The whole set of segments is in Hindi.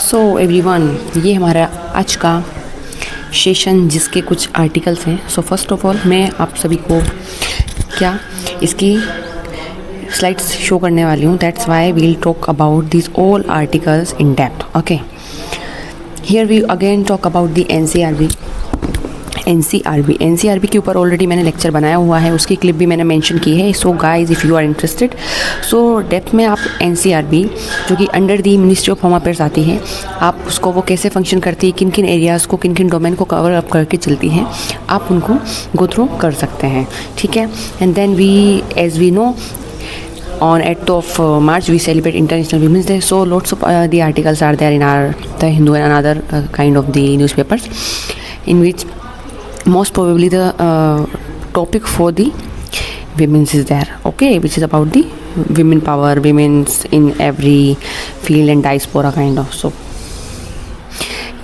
सो एवरीवन, ये हमारा आज का सेशन जिसके कुछ आर्टिकल्स हैं। सो फर्स्ट ऑफ ऑल मैं आप सभी को क्या इसकी स्लाइड्स शो करने वाली हूँ। That's why we'll talk about this all articles in depth. Okay, here we again talk about the NCRB के ऊपर ऑलरेडी मैंने लेक्चर बनाया हुआ है, उसकी क्लिप भी मैंने मेंशन की है। So guys, if you are interested, so depth में आप एनसीआरबी जो कि under the ministry of home affairs आती है, आप उसको वो कैसे फंक्शन करती है, किन किन एरियाज़ को, किन किन डोमेन को कवर अप करके चलती हैं, आप उनको गो थ्रू कर सकते हैं। ठीक है, and then we as we know on 8th of March we celebrate International Women's Day. So lots of the articles are there in the Hindu and another kind of the newspapers, in which most probably the topic for the women's is there. Okay, which is about the women power, women's in every field and diaspora kind of. So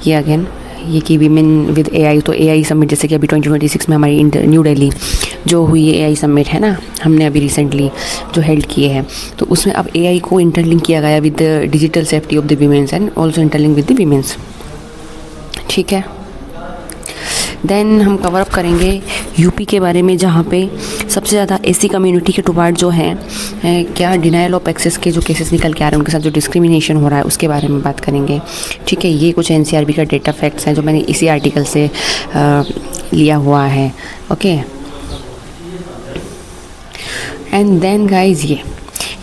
ये again ये कि वीमेन विद एआई, तो एआई समिट जैसे कि अभी 2026 में हमारी न्यू दिल्ली जो हुई है एआई समिट है ना, हमने अभी रिसेंटली जो हेल्ड किए हैं, तो उसमें अब एआई को इंटरलिंक किया गया with the digital safety of the women's and also interlink with the women's. ठीक है, देन हम कवर अप करेंगे यूपी के बारे में, जहाँ पे सबसे ज़्यादा एसी कम्युनिटी के टुवार्ड जो हैं क्या डिनाइल ऑफ एक्सेस के जो केसेस निकल के आ रहे हैं, उनके साथ जो डिस्क्रिमिनेशन हो रहा है उसके बारे में बात करेंगे। ठीक है, ये कुछ एनसीआरबी का डेटा फैक्ट्स हैं जो मैंने इसी आर्टिकल से लिया हुआ है। ओके, एंड देन गाइज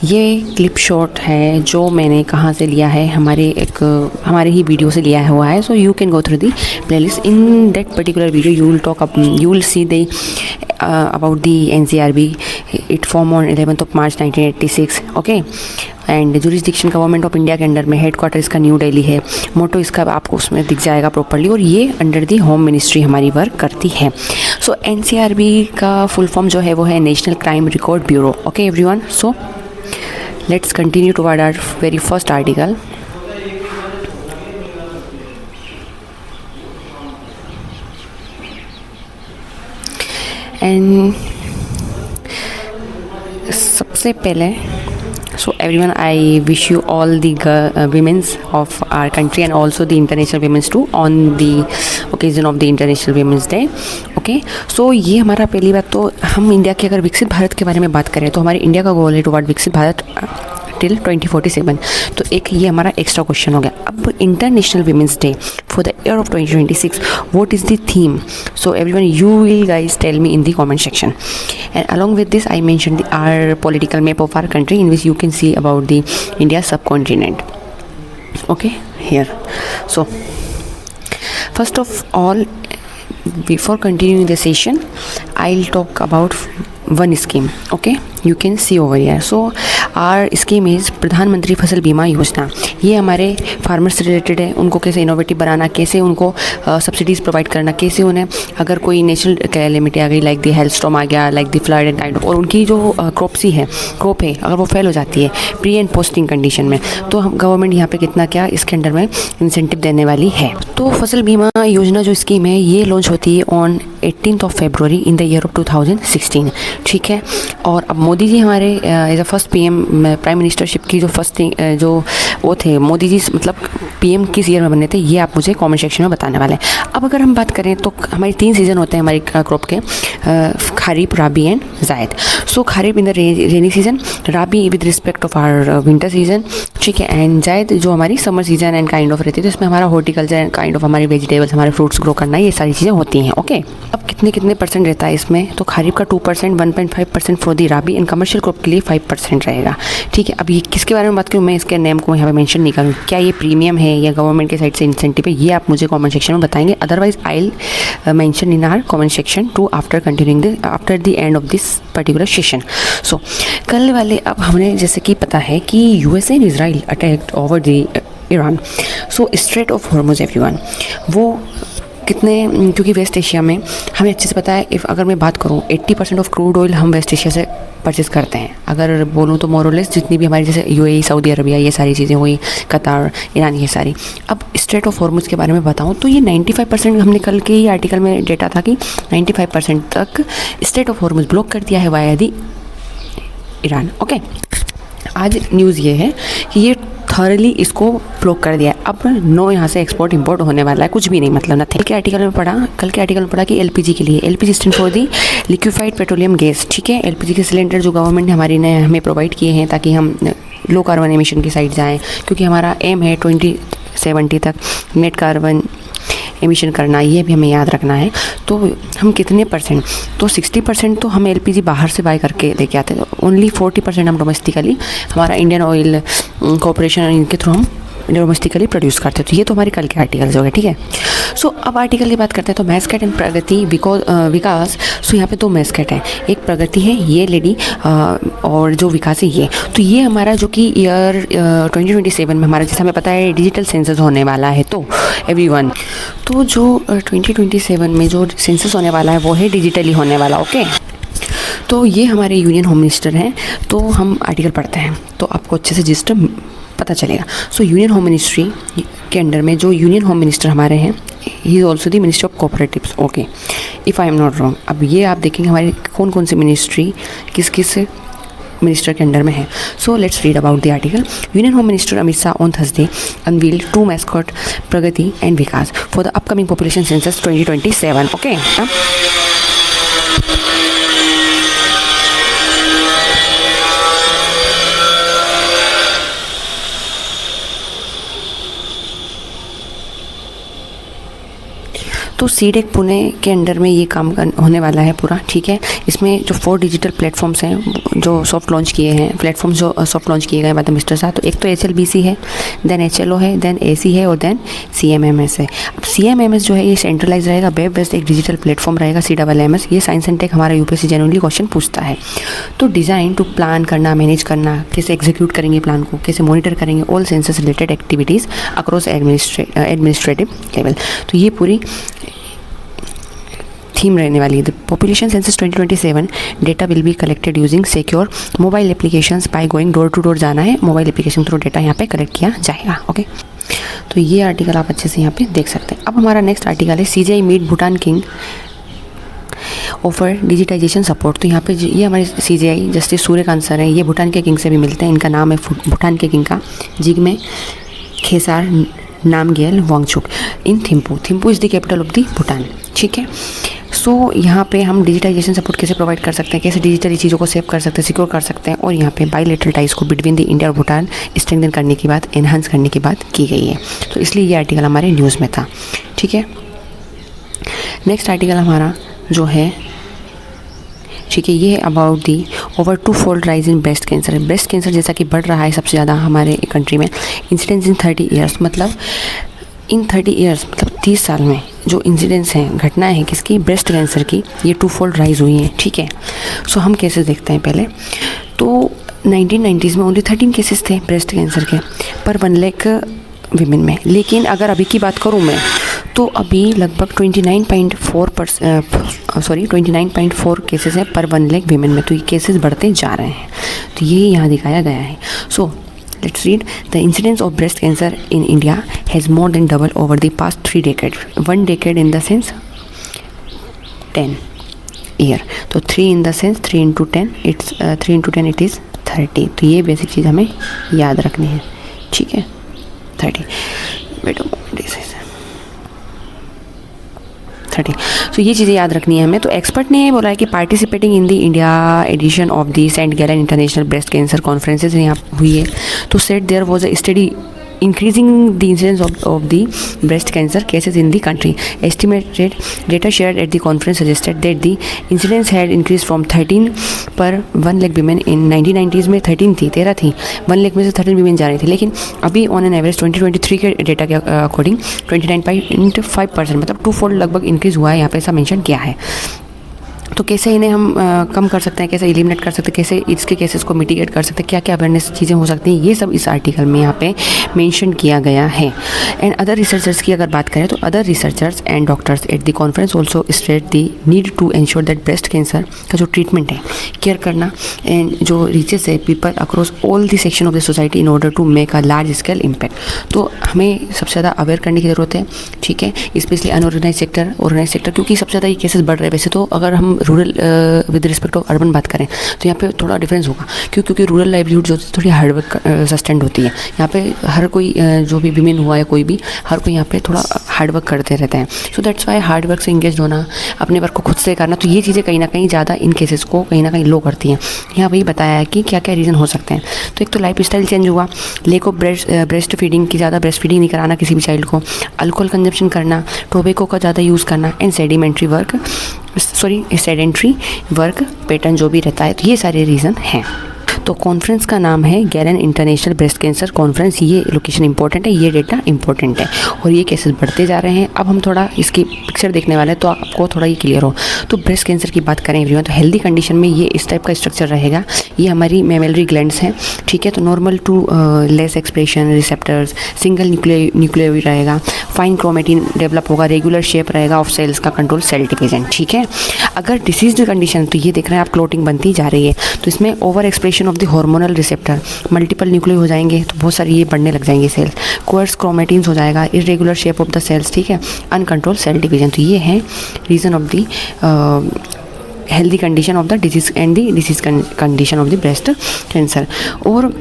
ये क्लिप शॉट है जो मैंने कहाँ से लिया है, हमारे ही वीडियो से लिया हुआ है। सो you can go through the playlist. In that particular video you will see the about the NCRB. It formed on 11th of March 1986. Okay, and jurisdiction government of India के अंडर में, हेडक्वार्टर इसका न्यू दिल्ली है, मोटो इसका आपको उसमें दिख जाएगा प्रॉपर्ली, और ये अंडर दी होम मिनिस्ट्री हमारी वर्क करती है। सो एनसीआरबी का फुल फॉर्म जो है वो है national crime record bureau. Okay everyone, so let's continue toward our very first article. And सबसे पहले, so everyone, I wish you all the women's of our country and also the international women's too on the occasion of the International Women's Day. Okay, so ये हमारा पहली बात, तो हम इंडिया के अगर विकसित भारत के बारे में बात करें तो हमारे इंडिया का गोल है टुवर्ड विकसित भारत टिल 2047। तो एक ये हमारा एक्स्ट्रा क्वेश्चन हो गया। अब international women's day for the year of 2026, what is the theme? So everyone, you will guys tell me in the comment section, and along with this I mentioned our political map of our country, in which you can see about the India subcontinent. Okay, here. So first of all, before continuing the session, I'll talk about one scheme. Okay, you can see over here. So our scheme is प्रधानमंत्री फसल बीमा योजना। ये हमारे फार्मर्स से रिलेटेड है, उनको कैसे इनोवेटिव बनाना, कैसे उनको सब्सिडीज़ प्रोवाइड करना, कैसे उन्हें अगर कोई नेचुरल कैलेमिटी आ गई, लाइक द हेल्थ स्टॉर्म आ गया, like the flood and kind of, और उनकी जो क्रॉप है अगर वो फेल हो जाती है प्री एंड पोस्टिंग कंडीशन में, तो हम गवर्नमेंट यहाँ पे कितना क्या इसके अंडर में इंसेंटिव देने वाली है। तो फसल बीमा योजना जो स्कीम है ये लॉन्च होती है on 18th of February in the year of 2016। ठीक है, और अब मोदी जी हमारे as a first PM prime ministership की जो फर्स्ट जो वो थे, मोदी जी मतलब पीएम किस ईयर में बने थे, ये आप मुझे कमेंट सेक्शन में बताने वाले हैं। अब अगर हम बात करें तो हमारे 3 सीज़न होते हैं हमारी क्रॉप के, खरीफ, rabi and zaid. So kharif in the rainy season, rabi with respect of our winter season, ठीक है, एंड जायद जो हमारी summer season and kind of रहती है, तो इसमें हमारा हॉर्टिकल्चर एंड काइंड ऑफ हमारे वेजिटेबल्स, हमारे फ्रूट्स ग्रो करना, ये सारी चीज़ें होती हैं। ओके, अब कितने परसेंट रहता है इसमें, तो खरीफ का 2%, 1.5% for the rabi, and commercial crop के लिए 5% रहेगा। ठीक है, अब ये किसके बारे में बात करूँ, मैं इसके नेम को यहाँ पे मेंशन नहीं करूँ, क्या ये प्रीमियम है या गवर्नमेंट के साइड से इंसेंटिव है, ये आप मुझे कमेंट सेक्शन में बताएंगे। Otherwise I will mention in our comment section to after continuing after the end of this particular session. So कल वाले, अब हमने जैसे कि पता है कि USA and Israel attacked over the Iran. So strait of Hormuz everyone, वो कितने, क्योंकि वेस्ट एशिया में हमें अच्छे से पता है, इफ़ अगर मैं बात करूँ 80% ऑफ क्रूड ऑयल हम वेस्ट एशिया से परचेज़ करते हैं। अगर बोलूँ तो मोरलेस जितनी भी हमारी जैसे यूएई, सऊदी अरबिया, ये सारी चीज़ें हुई, कतार, ईरान, ये सारी। अब स्ट्रेट ऑफ हॉर्मुज के बारे में बताऊँ तो ये 95%, हमने कल के ही आर्टिकल में डेटा था कि 95% तक स्ट्रेट ऑफ हॉर्मुज ब्लॉक कर दिया है वाया दी ईरान। ओके, आज न्यूज़ ये है कि ये थॉरली इसको ब्लॉक कर दिया है। अब नो यहाँ से एक्सपोर्ट इंपोर्ट होने वाला है, कुछ भी नहीं, मतलब नथिंग। कल के आर्टिकल में पढ़ा कि एलपीजी के लिए, LPG stand for the liquefied petroleum gas, ठीक है। एलपीजी के सिलेंडर जो गवर्नमेंट ने हमें प्रोवाइड किए हैं ताकि हम लो कार्बन एमिशन की साइड जाएँ, क्योंकि हमारा एम है 2070 तक नेट कार्बन एमिशन करना, ये भी हमें याद रखना है। तो हम कितने परसेंट, तो 60% तो हम एलपीजी बाहर से बाय करके लेके आते हैं, ओनली 40% हम डोमेस्टिकली, हमारा इंडियन ऑयल कॉर्पोरेशन इनके थ्रू हम डोमेस्टिकली प्रोड्यूस करते हैं। तो ये तो हमारे कल के आर्टिकल्स हो गए, ठीक है। सो अब आर्टिकल की बात करते हैं। तो मैस्केट एंड प्रगति विकास। सो यहाँ पे दो मैस्केट हैं, एक प्रगति है ये लेडी और जो विकास है ये। तो ये हमारा जो कि ईयर 2027 में हमारा, जैसे हमें पता है डिजिटल सेंसस होने वाला है, तो एवरीवन, तो जो 2027 में जो सेंसस होने वाला है वो है डिजिटली होने वाला, ओके। तो ये हमारे यूनियन होम मिनिस्टर हैं। तो हम आर्टिकल पढ़ते हैं तो आपको अच्छे से जिस्ट पता चलेगा। सो यूनियन होम मिनिस्ट्री के अंडर में जो यूनियन होम मिनिस्टर हमारे हैं, he is also the minister of cooperatives, okay, if I am not wrong. अब ये आप देखेंगे हमारी कौन कौन सी मिनिस्ट्री किस किस मिनिस्टर के अंडर में है। So let's read about the article. Union home minister Amit Shah on Thursday unveiled 2 mascot Pragati and Vikas for the upcoming population census 2027, okay. तो सीडेक पुणे के अंडर में ये काम होने वाला है पूरा, ठीक है। इसमें जो 4 डिजिटल प्लेटफॉर्म्स हैं जो सॉफ्ट लॉन्च किए हैं, प्लेटफॉर्म्स जो सॉफ्ट लॉन्च किए गए बाद मिस्टर साहब, तो एक तो HLBC है, देन HLO है, देन AC है और देन CMMS है। अब CMMS जो है ये सेंट्रलाइज रहेगा, वेब बेस्ड एक डिजिटल प्लेटफॉर्म रहेगा। CMMS ये साइंस एंड टेक हमारा UPSC जनरली क्वेश्चन पूछता है। तो डिज़ाइन टू प्लान करना, मैनेज करना, कैसे एग्जीक्यूट करेंगे प्लान को, कैसे मॉनिटर करेंगे all census related activities across administrative level. तो ये पूरी थीम रहने वाली है। The population census 2027 data will be collected using secure mobile applications by going door to door जाना है, मोबाइल एप्लीकेशन थ्रू डेटा यहाँ पे कलेक्ट किया जाएगा, ओके। तो ये आर्टिकल आप अच्छे से यहाँ पे देख सकते हैं। अब हमारा नेक्स्ट आर्टिकल है CGI meet Bhutan king offer digitization support. तो यहाँ पे ये हमारे CGI जस्टिस सूर्यकांत सर हैं, ये भूटान के किंग से भी मिलते हैं। इनका नाम है भूटान के किंग का Jigme Khesar Namgyel Wangchuck in Thimphu. Thimphu is the capital of the Bhutan, ठीक है। सो यहाँ पे हम डिजिटाइजेशन सपोर्ट कैसे प्रोवाइड कर सकते हैं, कैसे डिजिटली चीज़ों को सेव कर सकते हैं, सिक्योर कर सकते हैं, और यहाँ पे बायलैटरल टाइज को बिटवीन द इंडिया और भूटान स्ट्रेंथन करने की बात, एनहांस करने की बात की गई है। तो इसलिए ये आर्टिकल हमारे न्यूज़ में था, ठीक है। नेक्स्ट आर्टिकल हमारा जो है, ठीक है, ये है about the over 2-fold rise in breast cancer. Breast cancer जैसा कि बढ़ रहा है सबसे ज़्यादा हमारे कंट्री में, इंसिडेंस इन 30 ईयर्स, मतलब इन 30 ईयर्स मतलब 30 साल में जो इंसिडेंट्स हैं, घटनाएं हैं किसकी, ब्रेस्ट कैंसर की, ये 2-fold राइज हुई हैं, ठीक है। सो हम केसेस देखते हैं पहले। तो 1990s में ओनली 13 केसेस थे ब्रेस्ट कैंसर के पर 1 लाख विमेन में, लेकिन अगर अभी की बात करूँ मैं तो अभी लगभग 29.4 केसेस हैं पर 1 लाख विमेन में। तो ये केसेस बढ़ते जा रहे हैं, तो ये यहाँ दिखाया गया है। सो let's read. The incidence of breast cancer in India has more than doubled over the past 3 decades. 1 decade in the sense 10 year. तो 3 in the sense 3 into 10 it's 3 into 10 it is 30. तो ये बेसिक चीज़ हमें याद रखनी है, ठीक है। 30 वेट 30। सो ये चीज़ें याद रखनी है हमें। तो एक्सपर्ट ने बोला है कि participating in the India edition of the Saint Gallen international breast cancer conferences यहाँ हुई है। तो said there was a study increasing the incidence of the breast cancer cases in the country. Estimated data shared at the conference suggested that the incidence had increased from 13 per 1 lakh women in 1990s में 13 थी 1 लाख में से 13 women जा रही थी, लेकिन अभी ऑन एन एवरेज 2023 के डेटा के अकॉर्डिंग 29.5%, मतलब 2-fold लगभग इंक्रीज़ हुआ है, यहाँ पे ऐसा मेंशन किया है। तो कैसे इन्हें हम कम कर सकते हैं, कैसे एलिमिनेट कर सकते हैं, कैसे इसके केसेस को मिटिगेट कर सकते हैं, क्या क्या अवेयरनेस चीज़ें हो सकती हैं, ये सब इस आर्टिकल में यहाँ पे मेंशन किया गया है। एंड अदर रिसर्चर्स की अगर बात करें तो other researchers and doctors at the conference also state the need to ensure that breast cancer का जो ट्रीटमेंट है, केयर करना एंड जो रीचेस है people across all the section of the society in order to make a large scale impact. तो हमें सबसे ज़्यादा अवेयर करने की ज़रूरत है, ठीक ठीक है, specially unorganize sector, organize sector, क्योंकि सबसे ज़्यादा ये केसेस बढ़ रहे हैं। वैसे तो अगर हम rural with respect of urban बात करें तो यहाँ पे थोड़ा डिफरेंस होगा, क्योंकि रूरल लाइवलीहुड जो थोड़ी हार्डवर्क सस्टेंड होती है। यहाँ पे हर कोई जो भी विमेन हुआ है कोई भी, हर कोई यहाँ पे थोड़ा हार्डवर्क करते रहते हैं। सो दैट्स वाई हार्डवर्क से इंगेज होना, अपने वर्क को खुद से करना, तो ये चीज़ें कहीं ना कहीं ज़्यादा इन केसेस को कहीं ना कहीं लो करती हैं। यहाँ वही बताया है कि क्या क्या रीज़न हो सकते हैं। तो एक तो लाइफ स्टाइल चेंज हुआ, लेक ऑफ ब्रेस्ट फीडिंग की, ज़्यादा ब्रेस्ट फीडिंग नहीं कराना किसी भी चाइल्ड को, अल्कोहल कंजप्शन करना, टोबैको का ज़्यादा यूज़ करना, एंड सेडेंट्री वर्क पैटर्न जो भी रहता है। तो ये सारे रीज़न हैं। तो कॉन्फ्रेंस का नाम है gallon international breast cancer conference. ये लोकेशन इंपॉर्टेंट है, ये डेटा इंपॉर्टेंट है, और ये केसेस बढ़ते जा रहे हैं। अब हम थोड़ा इसकी पिक्चर देखने वाले हैं तो आपको थोड़ा ये क्लियर हो। तो ब्रेस्ट कैंसर की बात करें एवरीवन, तो हेल्दी कंडीशन में ये इस टाइप का स्ट्रक्चर रहेगा। ये हमारी मेमेलरी ग्लैंड्स हैं, ठीक है। तो normal to less expression receptors, single nucleoid रहेगा, फाइन क्रोमेटिन डेवलप होगा, रेगुलर शेप रहेगा ऑफ सेल्स का, कंट्रोल सेल डिवीजन, ठीक है। अगर डिसीज कंडीशन, तो ये देख रहे हैं आप, क्लोटिंग बनती जा रही है, तो इसमें over expression of the hormonal receptor, multiple nucleo हो जाएंगे, तो बहुत सारी ये बढ़ने लग जाएंगे सेल्स, कोर्स क्रोमेटिन्स हो जाएगा, irregular shape of the cells, ठीक है, अनकंट्रोल सेल डिवीजन। तो ये है reason of the healthy condition of the disease and the disease condition of the breast cancer. और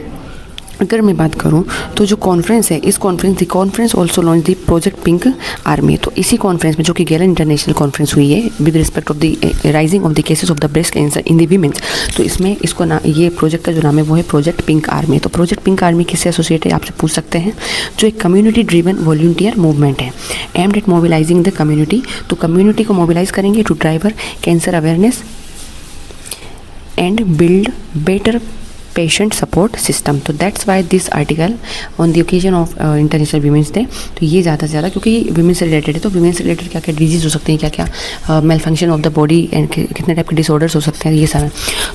अगर मैं बात करूं तो जो कॉन्फ्रेंस है, इस conference also launch the project pink army. तो इसी कॉन्फ्रेंस में, जो कि गैलन इंटरनेशनल कॉन्फ्रेंस हुई है with respect of the rising of the cases of the breast cancer in the women's, तो इसमें इसको ये प्रोजेक्ट का जो नाम है वो है प्रोजेक्ट पिंक आर्मी। तो प्रोजेक्ट पिंक आर्मी किससे एसोसिएट है आपसे पूछ सकते हैं। जो एक कम्युनिटी ड्रिवन वॉलंटियर मूवमेंट है, aimed at mobilising the community. तो कम्युनिटी को मोबिलाइज करेंगे to driver cancer awareness and build better patient support system. तो that's why this article on the occasion of international women's day. तो ये ज़्यादा से ज़्यादा, क्योंकि वीमेन से रिलेटेड है, तो वीमेन से रिलेटेड क्या क्या डिजीज़ हो सकते हैं, क्या क्या male function of the body and कितने टाइप के डिसऑर्डर्स हो सकते हैं, ये सारा।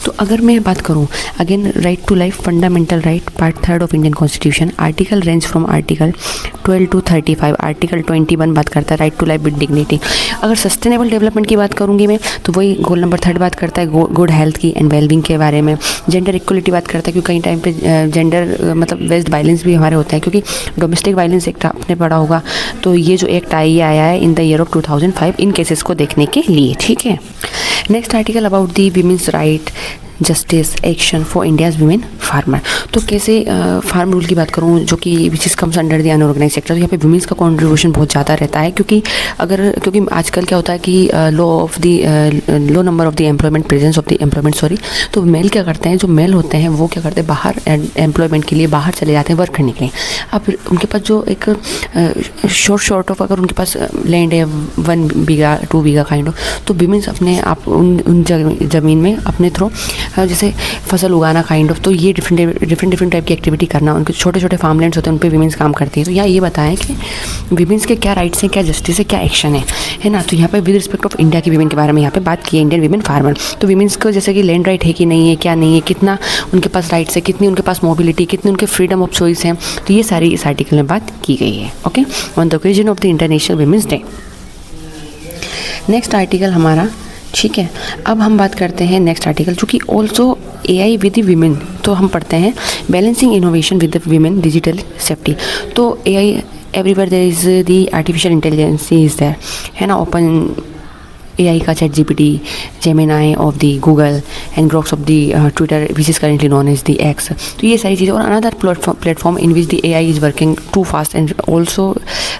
तो अगर मैं बात करूँ again, right to life fundamental right, part 3 of Indian constitution, article range from article 12 to 35, article 21 बात करता है right to life with dignity. अगर सस्टेनेबल डेवलपमेंट की बात करूँगी मैं, तो वही गोल नंबर 3 बात करता है गुड हेल्थ की एंड वेलबींग के बारे में। जेंडर इक्वलिटी बात करता है, क्योंकि कई टाइम पे जेंडर मतलब वेस्ट वायलेंस भी हमारे होता है, क्योंकि डोमेस्टिक वायलेंस एक्ट आपने पढ़ा होगा। तो ये जो एक्ट आया है इन द ईयर ऑफ 2005 इन केसेस को देखने के लिए, ठीक है। Next article about the women's right justice action for India's women farmer. तो कैसे फार्म रूल की बात करूँ, जो कि which is comes under the unorganize sector, तो यहाँ पे वुमेन्स का कंट्रीब्यूशन बहुत ज़्यादा रहता है, क्योंकि आजकल क्या होता है कि low number of the employment presence of the employment तो मेल क्या करते हैं, जो मेल होते हैं वो क्या करते हैं, बाहर एम्प्लॉयमेंट के लिए बाहर चले जाते हैं वर्क करने के लिए। अब उनके पास जो एक शॉर्ट ऑफ अगर उनके पास लैंड है 1 बीघा 2 बीघा काइंड ऑफ, तो वीमेंस अपने आप उन ज़मीन में अपने थ्रू जैसे फसल उगाना काइंड ऑफ, तो ये डिफरेंट टाइप की एक्टिविटी करना, उनके छोटे छोटे फार्मलैंड्स होते हैं उन पे वीमेंस काम करती है। तो यहाँ ये बताएं कि वीमेंस के क्या राइट्स हैं, क्या जस्टिस है, क्या एक्शन है ना। तो यहाँ पे विद रिस्पेक्ट ऑफ इंडिया की वीमेन के बारे में यहाँ पे बात की है, इंडियन वीमेन फार्मर। तो वीमेंस को जैसे कि लैंड राइट है कि नहीं है, क्या नहीं है, कितना उनके पास राइट्स है, कितनी उनके पास मोबिलिटी, कितनी उनके फ्रीडम ऑफ चॉइस है, तो ये सारी इस आर्टिकल में बात की गई है। Okay, on the occasion of the international women's day. Next article हमारा, ठीक है। अब हम बात करते हैं नेक्स्ट आर्टिकल, जो कि also AI with the women. तो हम पढ़ते हैं balancing innovation with the women digital safety. तो AI everywhere there is the artificial intelligence is there, है ना। ओपन AI का ChatGPT, Gemini of the Google and Groks of the Twitter which is currently known as the X। तो ये सारी चीज़ें, और another platform in which the AI is working too fast and also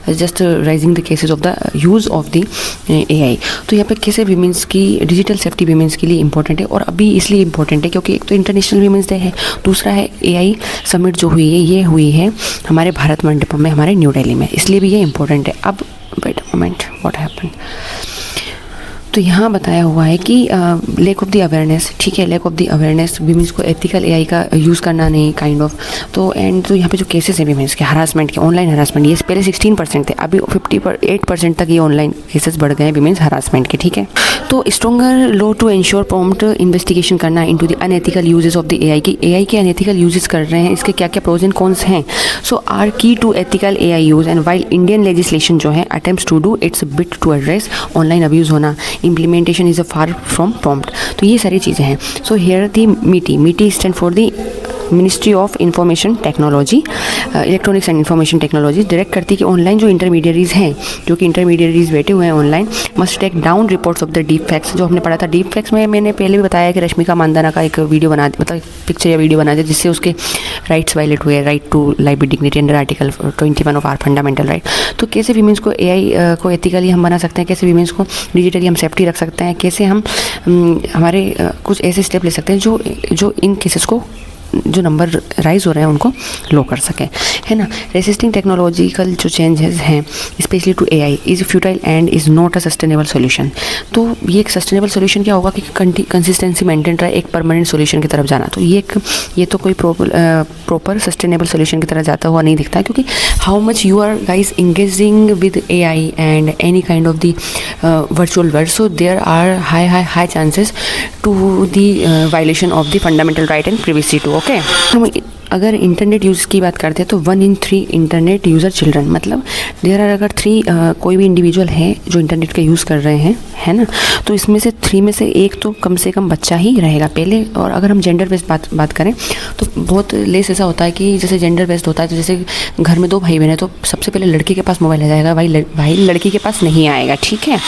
just rising the cases of the use of the AI। तो यहाँ पे कैसे वीमेंस की डिजिटल सेफ्टी वीमेंस के लिए इंपॉर्टेंट है, और अभी इसलिए इंपॉर्टेंट है क्योंकि एक तो इंटरनेशनल वीमेंस डे है, दूसरा है AI समिट जो हुई है, ये हुई है हमारे भारत मंडपम में, हमारे न्यू दिल्ली में, इसलिए भी ये इंपॉर्टेंट है। अब wait a moment, what happened. तो यहाँ बताया हुआ है कि लैक ऑफ द अवेयरनेस, ठीक है, lack of the awareness, women's को एथिकल AI का यूज़ करना नहीं काइंड ऑफ। तो एंड तो यहाँ पे जो केसेस हैं वीमेंस के हरासमेंट के, ऑनलाइन हरासमेंट, ये पहले 16% थे, अभी 58% तक ये ऑनलाइन केसेस बढ़ गए हैं वीमेंस हरासमेंट के, ठीक है। तो stronger law to ensure prompt investigation करना into the unethical uses of the AI की, AI के अनएथिकल यूजेस कर रहे हैं, इसके क्या क्या प्रोज एंड कॉन्स हैं। So are key to ethical AI use, and while Indian legislation जो है attempts to do its bit to address online abuse होना, implementation is a far from prompt. तो ये सारी चीज़ें हैं। So here the MeitY stand for the ministry of information technology, electronics and information technology direct करती है कि ऑनलाइन जो इंटरमीडियरीज हैं, जो कि इंटरमीडियरीज बैठे हुए हैं online, must take down reports of the deep facts. जो हमने पढ़ा था डीप फैक्ट्स में, मैंने पहले भी बताया कि रश्मिका मंदाना का एक वीडियो बना मतलब पिक्चर या वीडियो बना दिया जिससे उसके राइट्स वायलेट हुए, right to life with dignity under article 21 of our fundamental right. तो कैसे वीमेंस को एआई को एथिकली हम बना सकते हैं, कैसे वीमेंस को डिजिटली हम सेफ्टी रख सकते हैं, कैसे हम हमारे कुछ ऐसे स्टेप ले सकते हैं जो इन केसेस को जो नंबर राइज हो रहे हैं उनको लो कर सकें, है ना। रेसिस्टिंग टेक्नोलॉजिकल जो चेंजेस हैं specially to AI is futile and is not a sustainable solution. तो ये एक सस्टेनेबल सॉल्यूशन क्या होगा कि कंसिस्टेंसी मेंटेन रहे, एक परमानेंट सॉल्यूशन की तरफ जाना। तो ये तो कोई प्रॉपर सस्टेनेबल सॉल्यूशन की तरह जाता हुआ नहीं दिखता, क्योंकि how much you are guys engaging with AI and any kind of the virtual world, so there are high chances to the violation of the fundamental right and privacy too. Okay, हम अगर इंटरनेट यूज़ की बात करते हैं तो 1 in 3 इंटरनेट यूज़र चिल्ड्रन, मतलब देयर आर अगर 3 कोई भी इंडिविजुअल है जो इंटरनेट का यूज़ कर रहे हैं, है ना, तो इसमें से 3 में से एक तो कम से कम बच्चा ही रहेगा पहले। और अगर हम जेंडर बेस्ड बात करें तो बहुत लेस ऐसा होता है कि जैसे जेंडर बेस्ड होता है, तो जैसे घर में 2 भाई बहन है तो सबसे पहले लड़की के पास मोबाइल आ जाएगा, भाई लड़की के पास नहीं आएगा, ठीक है।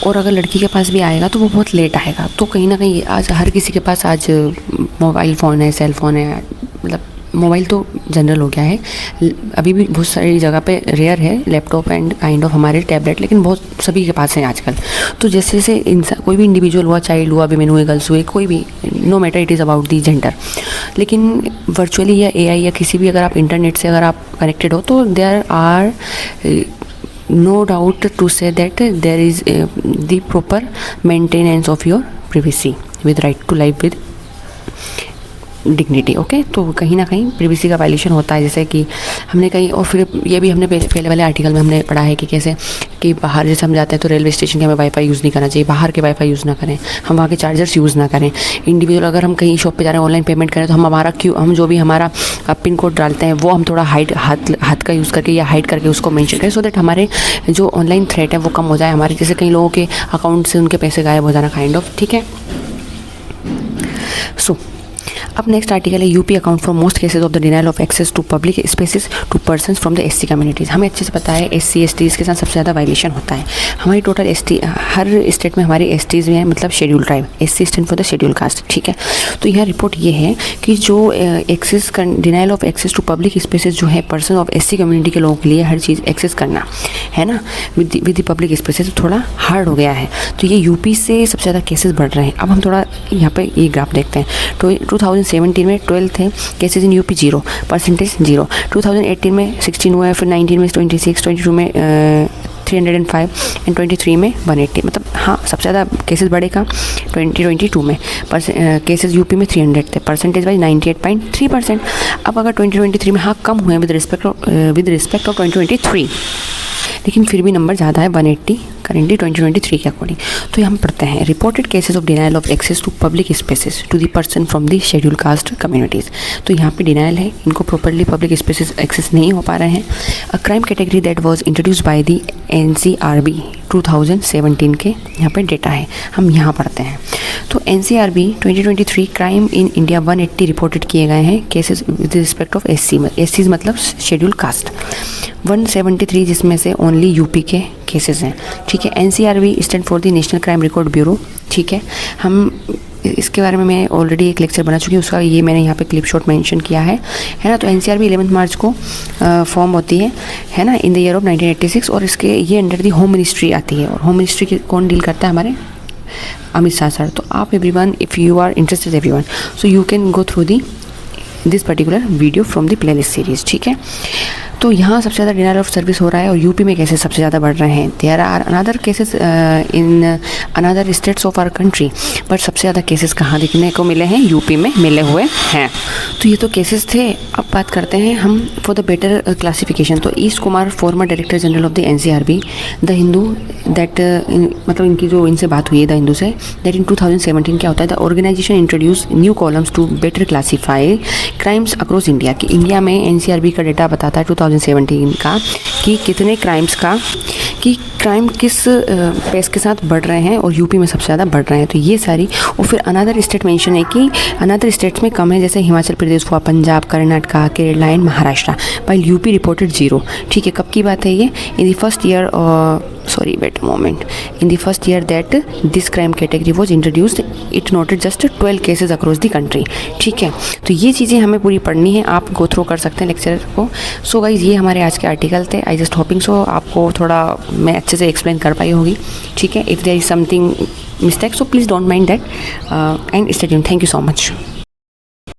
और अगर लड़की के पास भी आएगा तो वो बहुत लेट आएगा। तो कहीं ना कहीं आज हर किसी के पास आज मोबाइल फ़ोन है, सेल फ़ोन है, मतलब मोबाइल तो जनरल हो गया है। अभी भी बहुत सारी जगह पे रेयर है लैपटॉप एंड काइंड ऑफ हमारे टैबलेट, लेकिन बहुत सभी के पास हैं आजकल। तो जैसे जैसे इंसान कोई भी इंडिविजुअल हुआ, चाइल्ड हुआ, विमेन हुए, गर्ल्स हुए, कोई भी, no matter it is about the gender, लेकिन वर्चुअली या एआई या किसी भी अगर आप इंटरनेट से अगर आप कनेक्टेड हो तो there are no doubt to say that there is the proper maintenance of your privacy with right to life with dignity. Okay, तो कहीं ना कहीं प्रिवेसी का वायलेशन होता है, जैसे कि हमने कहीं, और फिर ये भी हमने पहले वाले आर्टिकल में हमने पढ़ा है कि कैसे कि बाहर जैसे हम जाते हैं तो रेलवे स्टेशन के हमें वाईफाई यूज़ नहीं करना चाहिए, बाहर के वाईफाई यूज़ ना करें, हम वहाँ के चार्जर्स यूज़ ना करें। इंडिविजुअल अगर हम कहीं शॉप पे जा रहे हैं, ऑनलाइन पेमेंट करें, तो हम जो भी हमारा पिन कोड डालते हैं वो हम थोड़ा हाथ का यूज़ करके या हाइड करके उसको मेंशन करें, सो दैट हमारे जो ऑनलाइन थ्रेट है वो कम हो जाए। हमारे जैसे कई लोगों के अकाउंट से उनके पैसे गायब हो जाना काइंड ऑफ, ठीक है। सो अब नेक्स्ट आर्टिकल है UP account for most cases of the denial of access to public spaces to persons from the SC communities. हमें अच्छे से पता है एससी एसटीज़ के साथ सबसे ज़्यादा वायलेशन होता है। हमारी टोटल एसटी हर स्टेट में हमारी एसटीज़ में है, मतलब schedule tribe, SC stand for the schedule caste, ठीक है। तो यह रिपोर्ट ये है कि जो access denial of access to public spaces जो है पर्सन ऑफ एससी कम्युनिटी के लोगों के लिए हर चीज़ एक्सेस करना, है ना, विद द पब्लिक स्पेसेस थोड़ा हार्ड हो गया है। तो ये यूपी से सबसे ज़्यादा केसेस बढ़ रहे हैं। अब हम थोड़ा यहाँ पे ये ग्राफ देखते हैं। तो 2017 में 12 थे केसेस इन यूपी, 0% 0। 2018 में 16 हुआ है, फिर 19 में 26, 22 में 305 एंड 23 में 180। मतलब हाँ, सबसे ज़्यादा केसेस बढ़े का 2022 में केसेस यूपी में 300 थे, परसेंटेज वाइज 98.3%। अब अगर 2023 में हाँ कम हुए विद रिस्पेक्ट ऑफ 2023, लेकिन फिर भी नंबर ज़्यादा है 180 करेंटली 2023 के अकॉर्डिंग। तो हम पढ़ते हैं reported cases of denial of access to public spaces to the person from the schedule caste communities. तो यहाँ पे डिनायल है, इनको प्रॉपरली पब्लिक स्पेसेस एक्सेस नहीं हो पा रहे हैं। A crime category that was introduced by the NCRB 2017 के यहाँ पे डेटा है, हम यहाँ पढ़ते हैं। तो NCRB 2023 crime in India 180 reported किए गए हैं केसेस विद रिस्पेक्ट ऑफ एससीज मतलब शेड्यूल कास्ट, 173 जिसमें से ओनली यूपी के केसेस हैं, ठीक है। NCRB stand for the national crime record bureau, ठीक है। हम इसके बारे में मैं ऑलरेडी एक लेक्चर बना चुकी हूँ, उसका ये मैंने यहाँ पे क्लिप शॉट मेंशन किया है ना। तो NCRB 11 मार्च को फॉर्म होती है ना, इन द ईयर ऑफ 1986, और इसके ये अंडर दी होम मिनिस्ट्री आती है। और होम मिनिस्ट्री की कौन डील करता है? हमारे अमित शाह सर। तो आप everyone, if you are interested everyone, so you can go through this particular video from the playlist series, ठीक है। तो यहाँ सबसे ज़्यादा डिनायल ऑफ सर्विस हो रहा है और यूपी में केसेस सबसे ज़्यादा बढ़ रहे हैं। There are another cases in another states of our country, but सबसे ज़्यादा केसेस कहाँ देखने को मिले हैं? यूपी में मिले हुए हैं। तो ये तो केसेस थे। अब बात करते हैं हम फॉर द बेटर क्लासिफिकेशन। तो east Kumar, farmer director general of the NCRB, the Hindu, that मतलब इनकी जो इनसे बात हुई है द हिंदू से, दैट इन 2017 क्या होता है, the organization introduce new columns to better classify crimes across India. कि इंडिया में NCRB का डेटा बताता है 2017 का कि कितने क्राइम्स का कि क्राइम किस पेस के साथ बढ़ रहे हैं और यूपी में सबसे ज़्यादा बढ़ रहे हैं। तो ये सारी, और फिर अनदर स्टेट मेंशन है कि अनदर स्टेट्स में कम है, जैसे हिमाचल प्रदेश हुआ, Punjab, Karnataka, Kerala and Maharashtra, while UP reported 0। ठीक है, कब की बात है ये? In the first year, sorry wait a moment, in the first year that this crime category was introduced, it noted just 12 cases across the country। ठीक है, तो ये चीज़ें हमें पूरी पढ़नी है, आप गो थ्रू कर सकते हैं लेक्चर को। सो गाइज, ये हमारे आज के आर्टिकल थे। आई जस्ट होपिंग सो आपको थोड़ा मैं अच्छे से एक्सप्लेन कर पाई होगी। ठीक है, if there is something mistake so please don't mind that and stay tuned. Thank you so much.